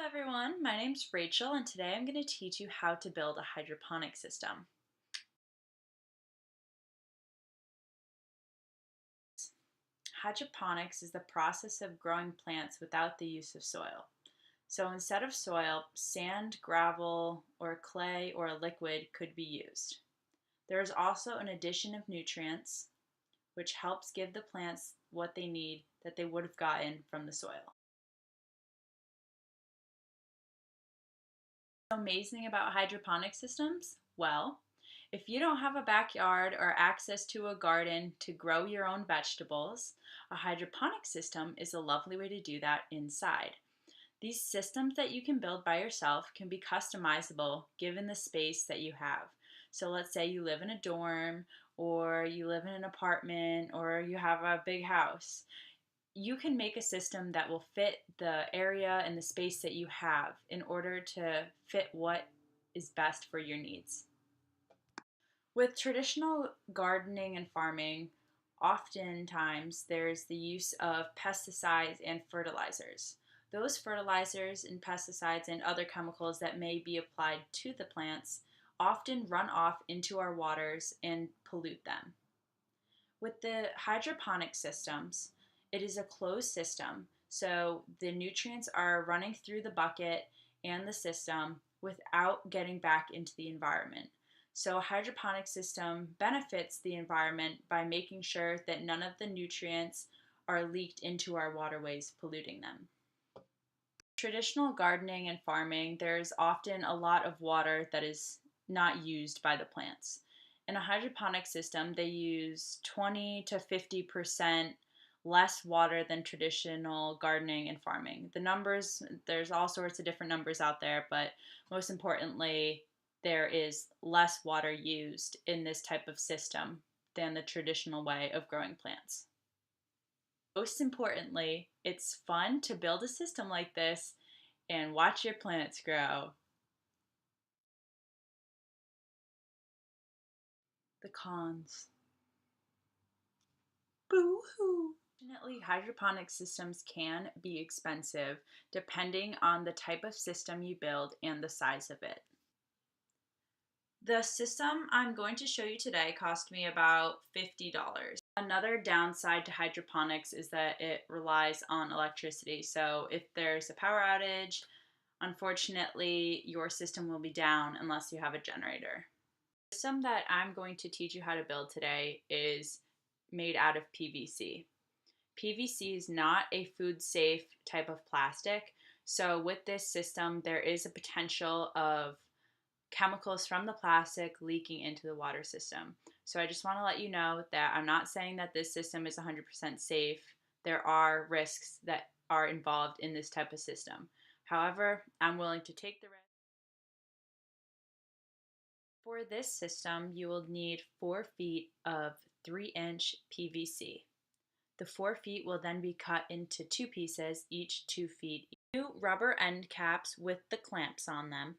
Everyone, my name's Rachel and today I'm going to teach you how to build a hydroponic system. Hydroponics is the process of growing plants without the use of soil. So instead of soil, sand, gravel, or clay or a liquid could be used. There is also an addition of nutrients which helps give the plants what they need that they would have gotten from the soil. What's amazing about hydroponic systems? Well, if you don't have a backyard or access to a garden to grow your own vegetables, a hydroponic system is a lovely way to do that inside. These systems that you can build by yourself can be customizable given the space that you have. So let's say you live in a dorm or you live in an apartment or you have a big house. You can make a system that will fit the area and the space that you have in order to fit what is best for your needs. With traditional gardening and farming, oftentimes there's the use of pesticides and fertilizers. Those fertilizers and pesticides and other chemicals that may be applied to the plants often run off into our waters and pollute them. With the hydroponic systems, it is a closed system, so the nutrients are running through the bucket and the system without getting back into the environment. So a hydroponic system benefits the environment by making sure that none of the nutrients are leaked into our waterways, polluting them. Traditional gardening and farming, there's often a lot of water that is not used by the plants. In a hydroponic system, they use 20 to 50% less water than traditional gardening and farming. The numbers, there's all sorts of different numbers out there, but most importantly, there is less water used in this type of system than the traditional way of growing plants. Most importantly, it's fun to build a system like this and watch your plants grow. The cons. Boo-hoo! Fortunately, hydroponic systems can be expensive depending on the type of system you build and the size of it. The system I'm going to show you today cost me about $50. Another downside to hydroponics is that it relies on electricity. So if there's a power outage, unfortunately, your system will be down unless you have a generator. The system that I'm going to teach you how to build today is made out of PVC. PVC is not a food safe type of plastic. So with this system, there is a potential of chemicals from the plastic leaking into the water system. So I just want to let you know that I'm not saying that this system is 100% safe. There are risks that are involved in this type of system. However, I'm willing to take the risk. For this system, you will need 4 feet of 3-inch PVC. The 4 feet will then be cut into 2 pieces, each 2 feet. 2 rubber end caps with the clamps on them.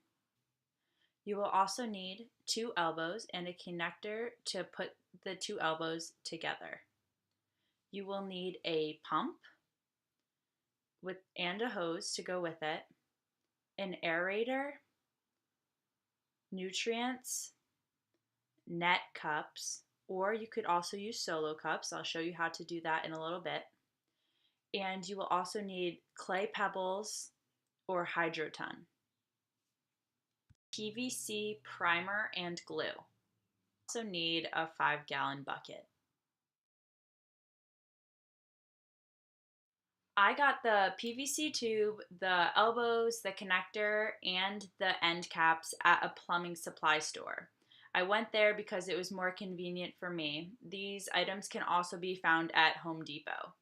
You will also need 2 elbows and a connector to put the 2 elbows together. You will need a pump and a hose to go with it, an aerator, nutrients, net cups, or you could also use solo cups. I'll show you how to do that in a little bit. And you will also need clay pebbles or hydroton. PVC primer and glue. Also need a 5-gallon bucket. I got the PVC tube, the elbows, the connector, and the end caps at a plumbing supply store. I went there because it was more convenient for me. These items can also be found at Home Depot.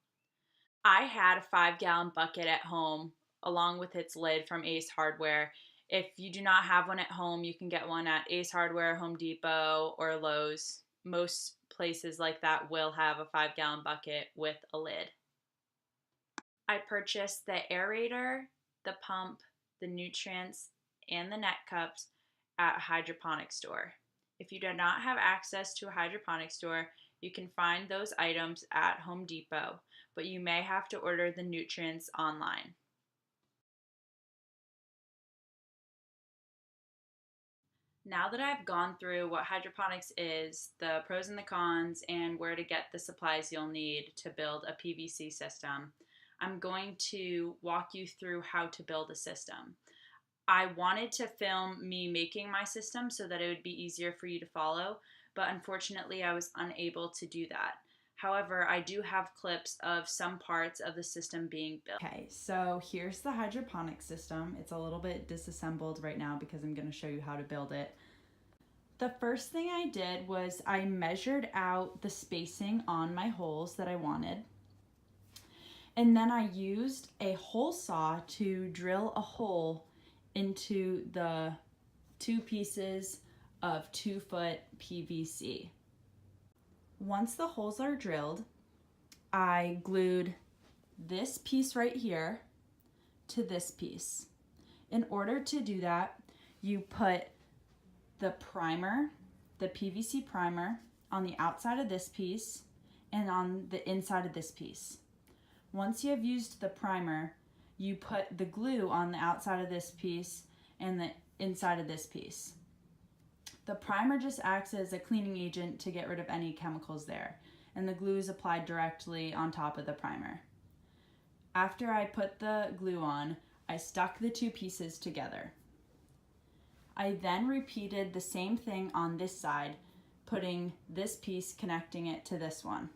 I had a 5-gallon bucket at home along with its lid from Ace Hardware. If you do not have one at home, you can get one at Ace Hardware, Home Depot, or Lowe's. Most places like that will have a 5-gallon bucket with a lid. I purchased the aerator, the pump, the nutrients, and the net cups at a hydroponic store. If you do not have access to a hydroponic store, you can find those items at Home Depot, but you may have to order the nutrients online. Now that I've gone through what hydroponics is, the pros and the cons, and where to get the supplies you'll need to build a PVC system, I'm going to walk you through how to build a system. I wanted to film me making my system so that it would be easier for you to follow, but unfortunately I was unable to do that. However, I do have clips of some parts of the system being built. Okay, so here's the hydroponic system. It's a little bit disassembled right now because I'm going to show you how to build it. The first thing I did was I measured out the spacing on my holes that I wanted. And then I used a hole saw to drill a hole into the 2 pieces of 2-foot PVC. Once the holes are drilled, I glued this piece right here to this piece. In order to do that, you put the primer, the PVC primer, on the outside of this piece and on the inside of this piece. Once you have used the primer, you put the glue on the outside of this piece and the inside of this piece. The primer just acts as a cleaning agent to get rid of any chemicals there, and the glue is applied directly on top of the primer. After I put the glue on, I stuck the 2 pieces together. I then repeated the same thing on this side, putting this piece connecting it to this one.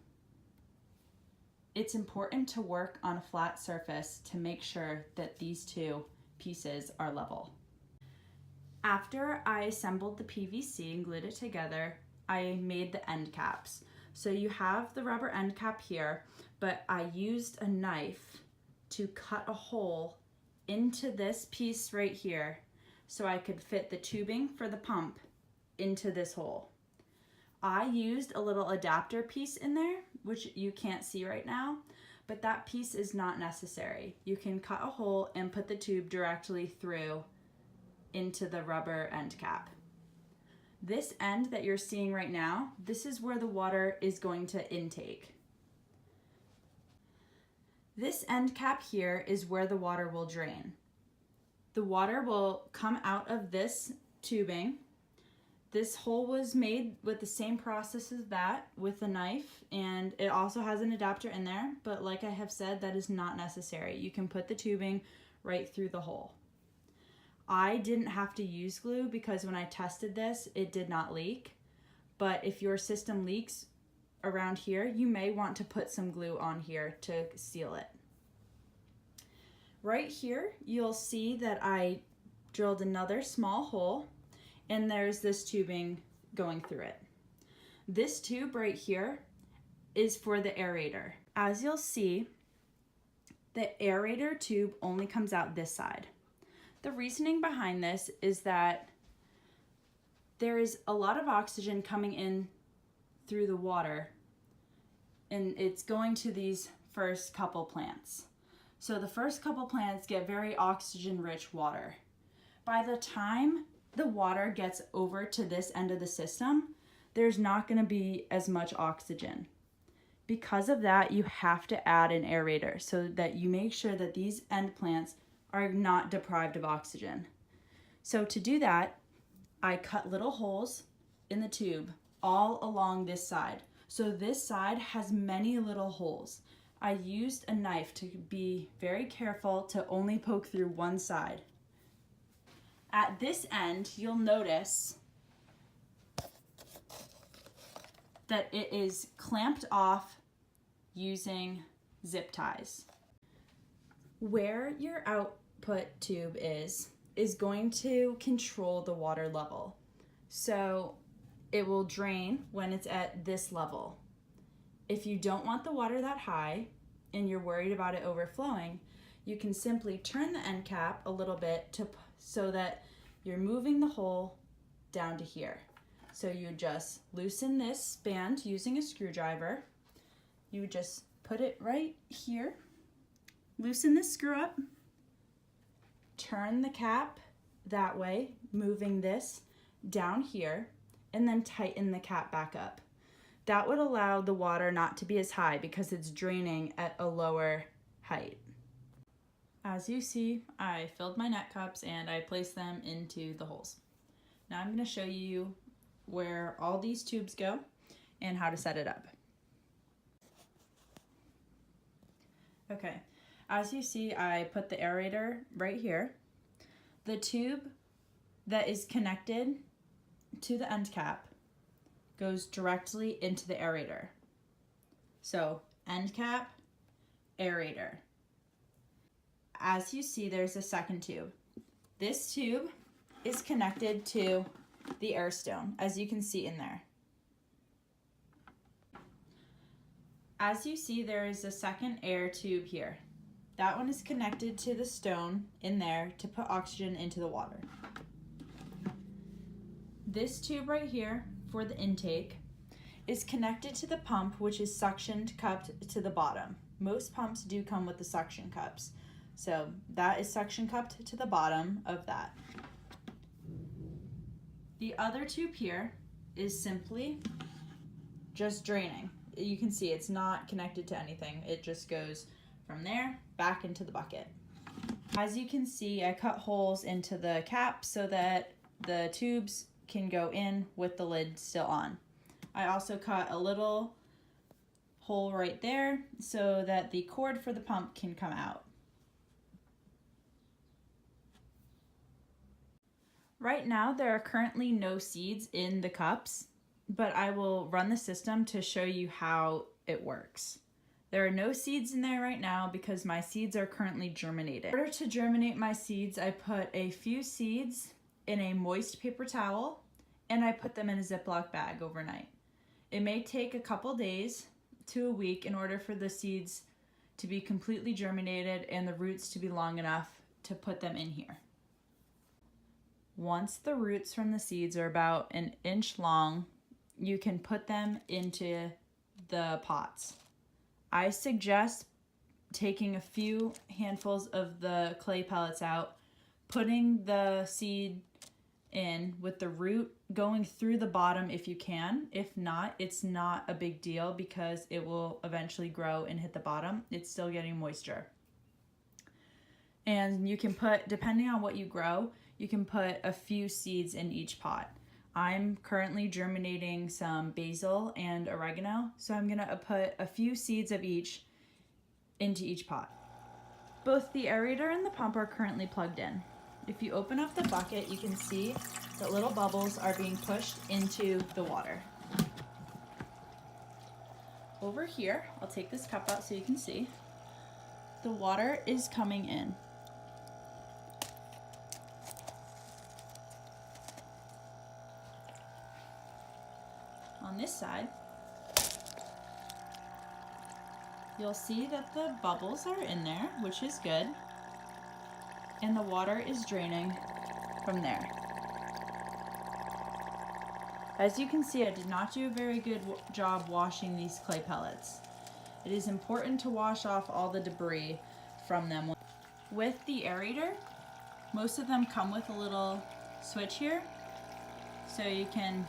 It's important to work on a flat surface to make sure that these 2 pieces are level. After I assembled the PVC and glued it together, I made the end caps. So you have the rubber end cap here, but I used a knife to cut a hole into this piece right here so I could fit the tubing for the pump into this hole. I used a little adapter piece in there, which you can't see right now, but that piece is not necessary. You can cut a hole and put the tube directly through into the rubber end cap. This end that you're seeing right now, this is where the water is going to intake. This end cap here is where the water will drain. The water will come out of this tubing. This hole was made with the same process as that, with a knife, and it also has an adapter in there, but like I have said, that is not necessary. You can put the tubing right through the hole. I didn't have to use glue because when I tested this, it did not leak. But if your system leaks around here, you may want to put some glue on here to seal it. Right here, you'll see that I drilled another small hole and there's this tubing going through it. This tube right here is for the aerator. As you'll see, the aerator tube only comes out this side. The reasoning behind this is that there is a lot of oxygen coming in through the water, and it's going to these first couple plants. So the first couple plants get very oxygen-rich water. By the time the water gets over to this end of the system, there's not going to be as much oxygen. Because of that, you have to add an aerator so that you make sure that these end plants are not deprived of oxygen. So to do that, I cut little holes in the tube all along this side. So this side has many little holes. I used a knife to be very careful to only poke through one side. At this end, you'll notice that it is clamped off using zip ties. Where your output tube is going to control the water level. So it will drain when it's at this level. If you don't want the water that high and you're worried about it overflowing, you can simply turn the end cap a little bit so that you're moving the hole down to here. So you just loosen this band using a screwdriver. You just put it right here. Loosen this screw up, turn the cap that way, moving this down here, and then tighten the cap back up. That would allow the water not to be as high because it's draining at a lower height. As you see, I filled my net cups and I placed them into the holes. Now I'm going to show you where all these tubes go and how to set it up. Okay, as you see, I put the aerator right here. The tube that is connected to the end cap goes directly into the aerator. So end cap, aerator. As you see, there's a second tube. This tube is connected to the air stone, as you can see in there. As you see, there is a second air tube here. That one is connected to the stone in there to put oxygen into the water. This tube right here for the intake is connected to the pump, which is suctioned cupped to the bottom. Most pumps do come with the suction cups. So that is suction cupped to the bottom of that. The other tube here is simply just draining. You can see it's not connected to anything. It just goes from there back into the bucket. As you can see, I cut holes into the cap so that the tubes can go in with the lid still on. I also cut a little hole right there so that the cord for the pump can come out. Right now, there are currently no seeds in the cups, but I will run the system to show you how it works. There are no seeds in there right now because my seeds are currently germinated. In order to germinate my seeds, I put a few seeds in a moist paper towel and I put them in a Ziploc bag overnight. It may take a couple days to a week in order for the seeds to be completely germinated and the roots to be long enough to put them in here. Once the roots from the seeds are about an inch long, you can put them into the pots. I suggest taking a few handfuls of the clay pellets out, putting the seed in with the root going through the bottom if you can. If not, it's not a big deal because it will eventually grow and hit the bottom. It's still getting moisture. And you can put, depending on what you grow, you can put a few seeds in each pot. I'm currently germinating some basil and oregano, so I'm gonna put a few seeds of each into each pot. Both the aerator and the pump are currently plugged in. If you open up the bucket, you can see that little bubbles are being pushed into the water. Over here, I'll take this cup out so you can see, the water is coming in. On this side, you'll see that the bubbles are in there, which is good, and the water is draining from there. As you can see, I did not do a very good job washing these clay pellets. It is important to wash off all the debris from them. With the aerator, most of them come with a little switch here, so you can,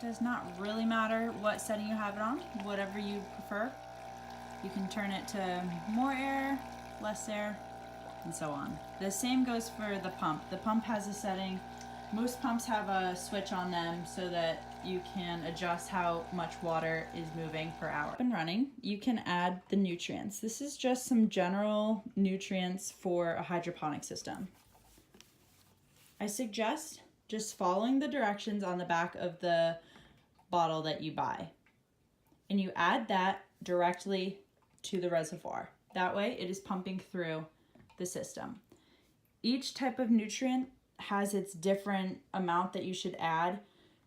does not really matter what setting you have it on, whatever you prefer. You can turn it to more air, less air, and so on. The same goes for the pump. The pump has a setting. Most pumps have a switch on them so that you can adjust how much water is moving per hour. Up and running, you can add the nutrients. This is just some general nutrients for a hydroponic system. I suggest just following the directions on the back of the bottle that you buy. And you add that directly to the reservoir. That way it is pumping through the system. Each type of nutrient has its different amount that you should add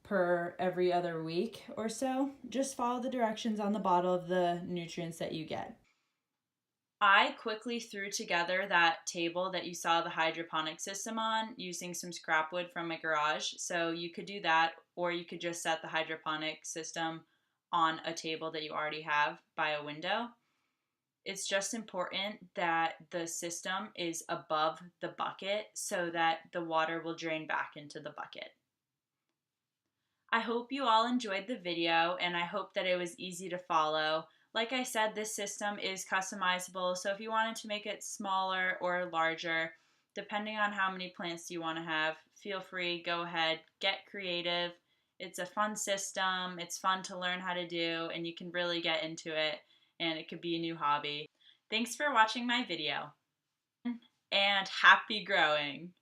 per every other week or so. Just follow the directions on the bottle of the nutrients that you get. I quickly threw together that table that you saw the hydroponic system on using some scrap wood from my garage. So you could do that, or you could just set the hydroponic system on a table that you already have by a window. It's just important that the system is above the bucket so that the water will drain back into the bucket. I hope you all enjoyed the video and I hope that it was easy to follow. Like I said, this system is customizable, so if you wanted to make it smaller or larger, Depending on how many plants you want to have, feel free, go ahead, get creative. It's a fun system, it's fun to learn how to do, and you can really get into it, and it could be a new hobby. Thanks for watching my video, and happy growing!